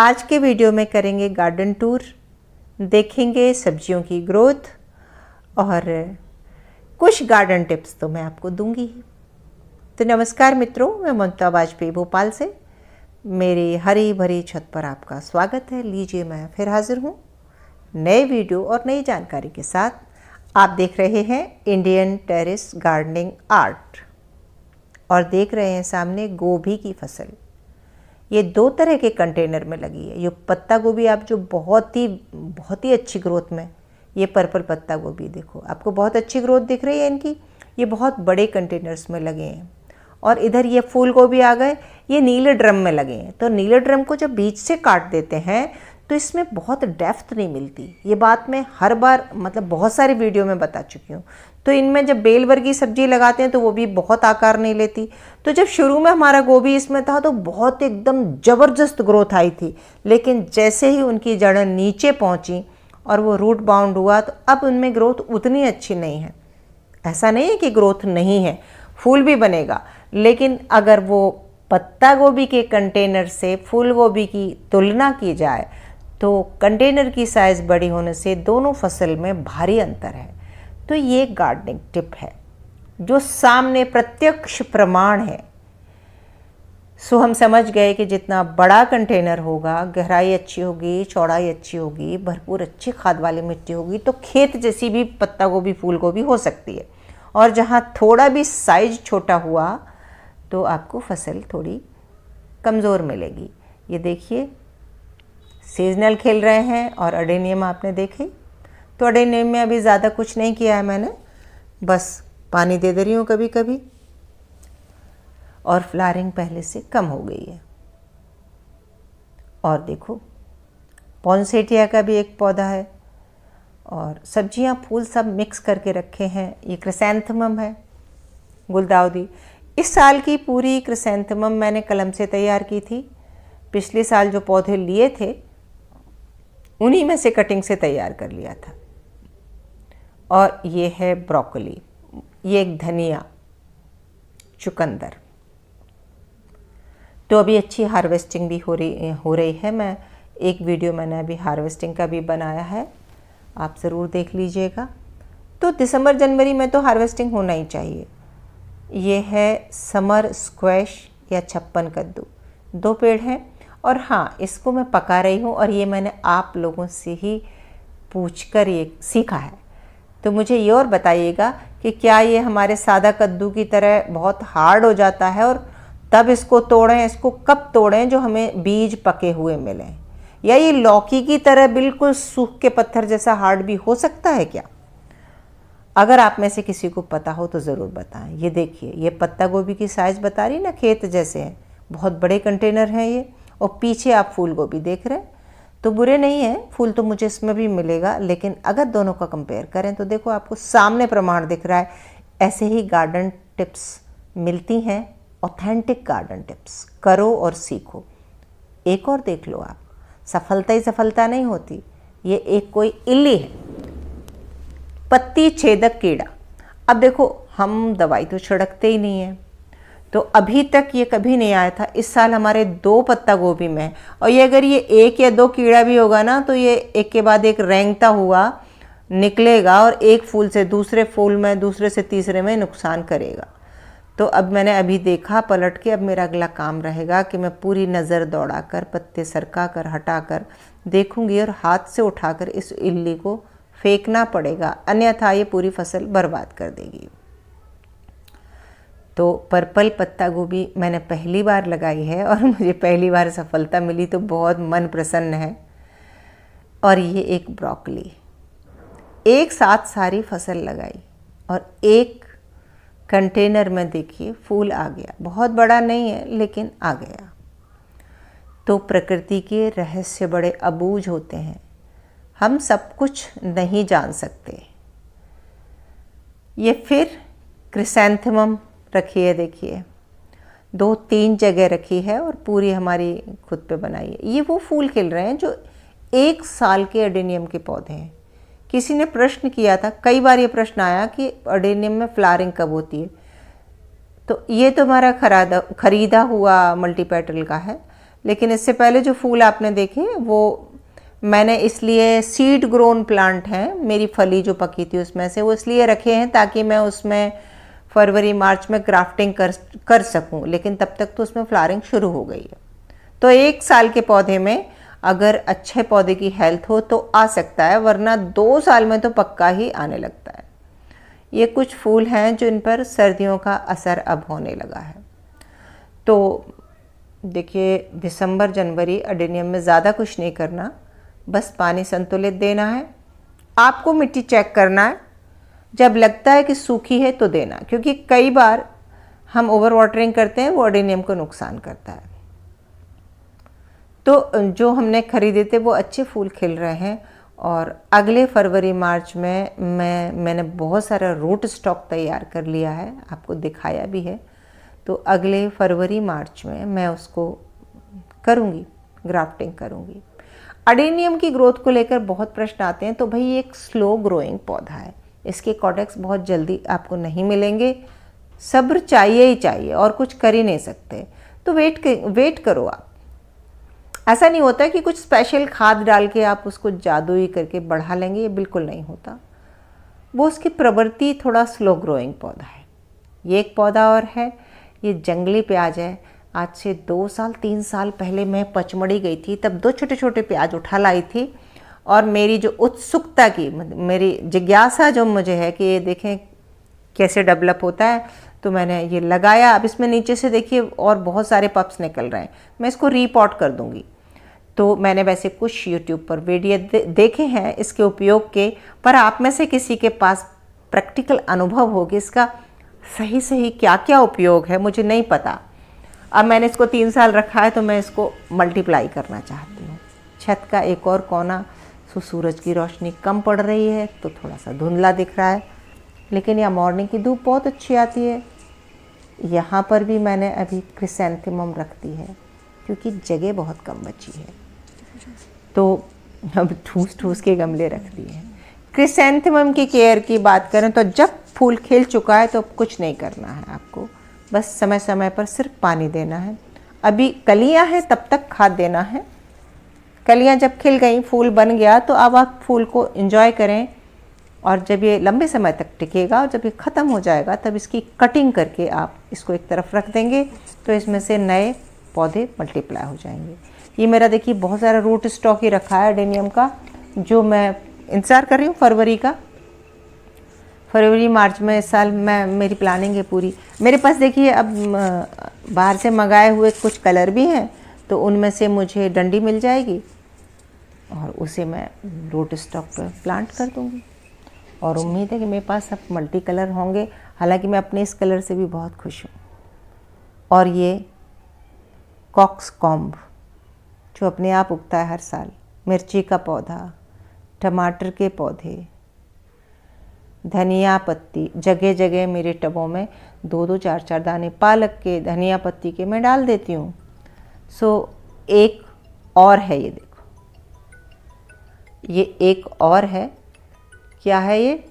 आज के वीडियो में करेंगे गार्डन टूर, देखेंगे सब्जियों की ग्रोथ और कुछ गार्डन टिप्स तो मैं आपको दूंगी ही। तो नमस्कार मित्रों, मैं ममता वाजपेयी भोपाल से मेरी हरी भरी छत पर आपका स्वागत है। लीजिए, मैं फिर हाजिर हूँ नए वीडियो और नई जानकारी के साथ। आप देख रहे हैं इंडियन टेरेस गार्डनिंग आर्ट और देख रहे हैं सामने गोभी की फसल। ये दो तरह के कंटेनर में लगी है। ये पत्ता गोभी आप जो बहुत ही अच्छी ग्रोथ में, ये पर्पल पत्ता गोभी देखो, आपको बहुत अच्छी ग्रोथ दिख रही है इनकी। ये बहुत बड़े कंटेनर्स में लगे हैं। और इधर ये फूल गोभी आ गए, ये नीले ड्रम में लगे हैं। तो नीले ड्रम को जब बीच से काट देते हैं तो इसमें बहुत डेप्थ नहीं मिलती। ये बात मैं हर बार बहुत सारी वीडियो में बता चुकी हूँ। तो इनमें जब बेल वर्गीय सब्जी लगाते हैं तो वो भी बहुत आकार नहीं लेती। तो जब शुरू में हमारा गोभी इसमें था तो बहुत एकदम ज़बरदस्त ग्रोथ आई थी, लेकिन जैसे ही उनकी जड़ें नीचे पहुँची और वो रूट बाउंड हुआ तो अब उनमें ग्रोथ उतनी अच्छी नहीं है। ऐसा नहीं है कि ग्रोथ नहीं है, फूल भी बनेगा, लेकिन अगर वो पत्ता गोभी के कंटेनर से फूल गोभी की तुलना की जाए तो कंटेनर की साइज़ बड़ी होने से दोनों फसल में भारी अंतर है। तो ये गार्डनिंग टिप है जो सामने प्रत्यक्ष प्रमाण है। सो हम समझ गए कि जितना बड़ा कंटेनर होगा, गहराई अच्छी होगी, चौड़ाई अच्छी होगी, भरपूर अच्छी खाद वाली मिट्टी होगी तो खेत जैसी भी पत्ता गोभी फूल गोभी हो सकती है। और जहाँ थोड़ा भी साइज छोटा हुआ तो आपको फसल थोड़ी कमज़ोर मिलेगी। ये देखिए, सीजनल खेल रहे हैं और अडेनियम आपने देखे। तो अडेनियम में अभी ज़्यादा कुछ नहीं किया है मैंने, बस पानी दे रही हूँ कभी कभी, और फ्लावरिंग पहले से कम हो गई है। और देखो, पॉन्सेटिया का भी एक पौधा है और सब्जियां फूल सब मिक्स करके रखे हैं। ये क्रिसैंथेमम है, गुलदाउदी। इस साल की पूरी क्रिसैंथेमम मैंने कलम से तैयार की थी। पिछले साल जो पौधे लिए थे उन्हीं में से कटिंग से तैयार कर लिया था। और ये है ब्रोकली, ये एक धनिया, चुकंदर। तो अभी अच्छी हार्वेस्टिंग भी हो रही है। मैं एक वीडियो मैंने अभी हार्वेस्टिंग का भी बनाया है, आप ज़रूर देख लीजिएगा। तो दिसंबर जनवरी में तो हार्वेस्टिंग होना ही चाहिए। ये है समर स्क्वैश या छप्पन कद्दू, 2 पेड़ हैं। और हाँ, इसको मैं पका रही हूँ और ये मैंने आप लोगों से ही पूछकर ये सीखा है। तो मुझे ये और बताइएगा कि क्या ये हमारे सादा कद्दू की तरह बहुत हार्ड हो जाता है और तब इसको तोड़ें? इसको कब तोड़ें जो हमें बीज पके हुए मिलें? या ये लौकी की तरह बिल्कुल सूख के पत्थर जैसा हार्ड भी हो सकता है क्या? अगर आप में से किसी को पता हो तो ज़रूर बताएं। ये देखिए, ये पत्ता गोभी की साइज़ बता रही ना, खेत जैसे हैं, बहुत बड़े कंटेनर हैं ये। और पीछे आप फूल गोभी देख रहे हैं, तो बुरे नहीं है, फूल तो मुझे इसमें भी मिलेगा, लेकिन अगर दोनों का कंपेयर करें तो देखो आपको सामने प्रमाण दिख रहा है। ऐसे ही गार्डन टिप्स मिलती हैं, ऑथेंटिक गार्डन टिप्स। करो और सीखो। एक और देख लो आप, सफलता ही सफलता नहीं होती। ये एक कोई इल्ली है, पत्ती छेदक कीड़ा। अब देखो, हम दवाई तो छिड़कते ही नहीं है, तो अभी तक ये कभी नहीं आया था। इस साल हमारे 2 पत्ता गोभी में है, और ये अगर ये 1 या 2 कीड़ा भी होगा ना तो ये एक के बाद एक रेंगता हुआ निकलेगा और एक फूल से दूसरे फूल में, दूसरे से तीसरे में नुकसान करेगा। तो अब मैंने अभी देखा पलट के, अब मेरा अगला काम रहेगा कि मैं पूरी नज़र दौड़ाकर, पत्ते सरका कर, हटा कर देखूंगी और हाथ से उठाकर इस इल्ली को फेंकना पड़ेगा, अन्यथा ये पूरी फसल बर्बाद कर देगी। तो पर्पल पत्ता गोभी मैंने पहली बार लगाई है और मुझे पहली बार सफलता मिली, तो बहुत मन प्रसन्न है। और ये एक ब्रोकली, एक साथ सारी फसल लगाई और एक कंटेनर में देखिए फूल आ गया। बहुत बड़ा नहीं है लेकिन आ गया। तो प्रकृति के रहस्य बड़े अबूझ होते हैं, हम सब कुछ नहीं जान सकते। ये फिर क्रिसैंथेमम रखी है, देखिए 2-3 जगह रखी है और पूरी हमारी खुद पे बनाई है। ये वो फूल खिल रहे हैं जो 1 साल के अडेनियम के पौधे हैं। किसी ने प्रश्न किया था, कई बार ये प्रश्न आया कि अडेनियम में फ्लावरिंग कब होती है। तो ये तो हमारा खरीदा हुआ मल्टीपेटल का है, लेकिन इससे पहले जो फूल आपने देखे वो मैंने इसलिए सीड ग्रोन प्लांट हैं, मेरी फली जो पकी थी उसमें से, वो इसलिए रखे हैं ताकि मैं उसमें फरवरी मार्च में ग्राफ्टिंग कर सकूं, लेकिन तब तक तो उसमें फ्लावरिंग शुरू हो गई है। तो 1 साल के पौधे में अगर अच्छे पौधे की हेल्थ हो तो आ सकता है, वरना 2 साल में तो पक्का ही आने लगता है। ये कुछ फूल हैं जो इन पर सर्दियों का असर अब होने लगा है। तो देखिए, दिसंबर जनवरी अडेनियम में ज़्यादा कुछ नहीं करना, बस पानी संतुलित देना है। आपको मिट्टी चेक करना है, जब लगता है कि सूखी है तो देना, क्योंकि कई बार हम ओवर वाटरिंग करते हैं, वो अडेनियम को नुकसान करता है। तो जो हमने खरीदे थे वो अच्छे फूल खिल रहे हैं, और अगले फरवरी मार्च में मैंने बहुत सारा रूट स्टॉक तैयार कर लिया है, आपको दिखाया भी है। तो अगले फरवरी मार्च में मैं उसको करूँगी, ग्राफ्टिंग करूँगी। अडेनियम की ग्रोथ को लेकर बहुत प्रश्न आते हैं। तो भाई ये एक स्लो ग्रोइंग पौधा है, इसके कॉडेक्स बहुत जल्दी आपको नहीं मिलेंगे, सब्र चाहिए ही चाहिए, और कुछ कर ही नहीं सकते। तो वेट करो आप। ऐसा नहीं होता कि कुछ स्पेशल खाद डाल के आप उसको जादुई करके बढ़ा लेंगे, ये बिल्कुल नहीं होता। वो उसकी प्रवृत्ति थोड़ा स्लो ग्रोइंग पौधा है। ये एक पौधा और है, ये जंगली प्याज है। आज से 2 साल 3 साल पहले मैं पचमढ़ी गई थी, तब 2 छोटे छोटे प्याज उठा लाई थी, और मेरी जो उत्सुकता की, मेरी जिज्ञासा जो मुझे है कि ये देखें कैसे डेवलप होता है, तो मैंने ये लगाया। अब इसमें नीचे से देखिए और बहुत सारे पप्स निकल रहे हैं, मैं इसको रीपॉट कर दूंगी। तो मैंने वैसे कुछ यूट्यूब पर वीडियो देखे हैं इसके उपयोग के, पर आप में से किसी के पास प्रैक्टिकल अनुभव होगी इसका सही क्या क्या उपयोग है, मुझे नहीं पता। अब मैंने इसको 3 साल रखा है, तो मैं इसको मल्टीप्लाई करना चाहती हूँ। छत का एक और कोना, तो सूरज की रोशनी कम पड़ रही है तो थोड़ा सा धुंधला दिख रहा है, लेकिन यहाँ मॉर्निंग की धूप बहुत अच्छी आती है। यहाँ पर भी मैंने अभी क्रिसैंथेमम रख दी है, क्योंकि जगह बहुत कम बची है, तो अब ठूस के गमले रख दिए हैं। क्रिसैंथेमम की केयर की बात करें तो जब फूल खिल चुका है तो कुछ नहीं करना है आपको, बस समय समय पर सिर्फ पानी देना है। अभी कलियां हैं तब तक खाद देना है। कलियां जब खिल गई, फूल बन गया, तो अब आप फूल को एंजॉय करें, और जब ये लंबे समय तक टिकेगा और जब ये ख़त्म हो जाएगा तब इसकी कटिंग करके आप इसको एक तरफ रख देंगे, तो इसमें से नए पौधे मल्टीप्लाई हो जाएंगे। ये मेरा देखिए बहुत सारा रूट स्टॉक ही रखा है अडेनियम का, जो मैं इंतज़ार कर रही हूँ फरवरी का। फरवरी मार्च में इस साल मेरी प्लानिंग है पूरी। मेरे पास देखिए अब बाहर से मंगाए हुए कुछ कलर भी हैं, तो उनमें से मुझे डंडी मिल जाएगी और उसे मैं रूट स्टॉक पर प्लांट कर दूँगी, और उम्मीद है कि मेरे पास अब मल्टी कलर होंगे। हालांकि मैं अपने इस कलर से भी बहुत खुश हूँ। और ये कॉक्सकॉम्ब जो अपने आप उगता है हर साल, मिर्ची का पौधा, टमाटर के पौधे, धनिया पत्ती, जगह जगह मेरे टबों में 2-2 4-4 दाने पालक के, धनिया पत्ती के मैं डाल देती हूँ। एक और है, ये देखो, ये एक और है। क्या है ये?